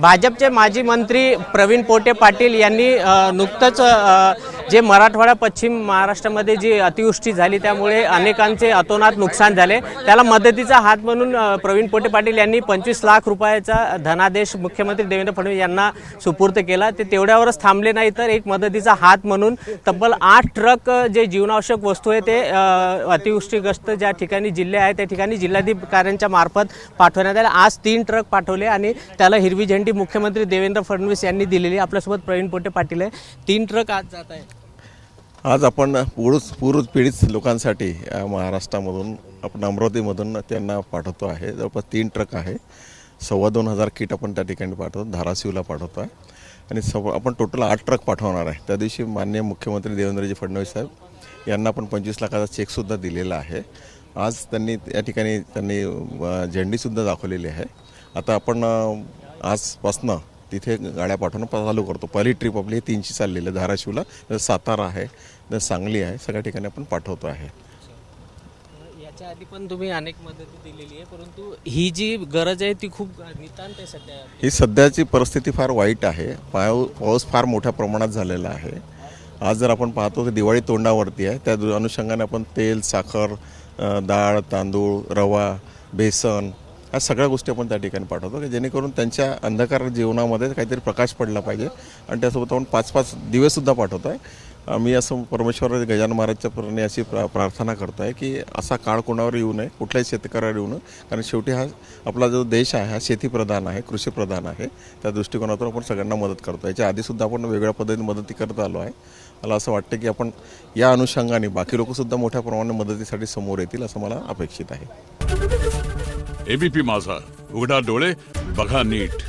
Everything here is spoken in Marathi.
भाजपचे माजी मंत्री प्रवीण पोटे पाटील यांनी नुकतंच जे मराठवाडा पश्चिम महाराष्ट्रामध्ये जी अतिवृष्टी झाली त्यामुळे अनेकांचे अतोनात नुकसान झाले, त्याला मदतीचा हात म्हणून प्रवीण पोटे पाटील यांनी 25 लाख रुपयाचा धनादेश मुख्यमंत्री देवेंद्र फडणवीस यांना सुपूर्द केला। ते तेवढ्यावरच थांबले नाही तर एक मदतीचा हात म्हणून तब्बल 8 ट्रक जे जीवनावश्यक वस्तू आहे ते अतिवृष्टीग्रस्त ज्या ठिकाणी जिल्हे आहेत त्या ठिकाणी जिल्हाधिकाऱ्यांच्या मार्फत पाठवण्यात आले। आज 3 ट्रक पाठवले आणि त्याला हिरवी झेंडी मुख्यमंत्री देवेंद्र फडणवीस यांनी दिलेली। आपल्यासोबत प्रवीण पोटे पाटील आहे। 3 ट्रक आज जात आहेत। आज आपण पूर पीडित लोकांसाठी महाराष्ट्रामधून आपण अमरावतीमधून त्यांना पाठवतो आहे। जवळपास 3 ट्रक आहे, 2,2500 किट आपण त्या ठिकाणी पाठवतो, धाराशिवला पाठवतो आहे आणि आपण टोटल 8 ट्रक पाठवणार आहे। त्या दिवशी माननीय मुख्यमंत्री देवेंद्रजी फडणवीस साहेब यांना आपण 25 लाखाचा चेकसुद्धा दिलेला आहे। आज त्यांनी या ठिकाणी झेंडीसुद्धा दाखवलेली आहे। आता आपण आजपासनं तिथे गाड्या पाठवणं चालू करतो। पहिली ट्रिप आपली 3ची चाललेली आहे, धाराशिवला, सातारा आहे, सांगली आहे, सगळ्या ठिकाणी आपण पाठवतो आहे। याच्या आधी पण तुम्ही अनेक मदती दिलेली आहे, परंतु ही जी गरज आहे ती खूप नितांत आहे सध्या। ही सध्याची परिस्थिती फार वाईट आहे। पाऊस फार मोठ्या प्रमाणात झालेला आहे। आज जर आपण पाहतो तर दिवाळी तोंडावरती आहे, त्या अनुषंगाने आपण तेल, साखर, डाळ, तांदूळ, रवा, बेसन या सगळ्या गोष्टी आपण त्या ठिकाणी पाठवतो की जेणेकरून त्यांच्या अंधकार जीवनामध्ये काहीतरी प्रकाश पडला पाहिजे। आणि त्यासोबत आपण 5-5 दिवेसुद्धा पाठवतो आहे। मी असं परमेश्वर गजानन महाराजच्या प्रमाणे अशी प्रार्थना करतो आहे की असा काळ कोणावर येऊ नये, कुठल्याही शेतकऱ्यावर येऊ नये, कारण शेवटी हा आपला जो देश आहे हा शेतीप्रधान आहे, कृषीप्रधान आहे। त्या दृष्टिकोनातून आपण सगळ्यांना मदत करतो। याच्या आधीसुद्धा आपण वेगळ्या पद्धतीने मदती करत आलो आहे। मला असं वाटतं की आपण या अनुषंगाने बाकी लोकसुद्धा मोठ्या प्रमाणात मदतीसाठी समोर येतील असं मला अपेक्षित आहे। एबीपी माझा, उघडा डोळे बघा नीट।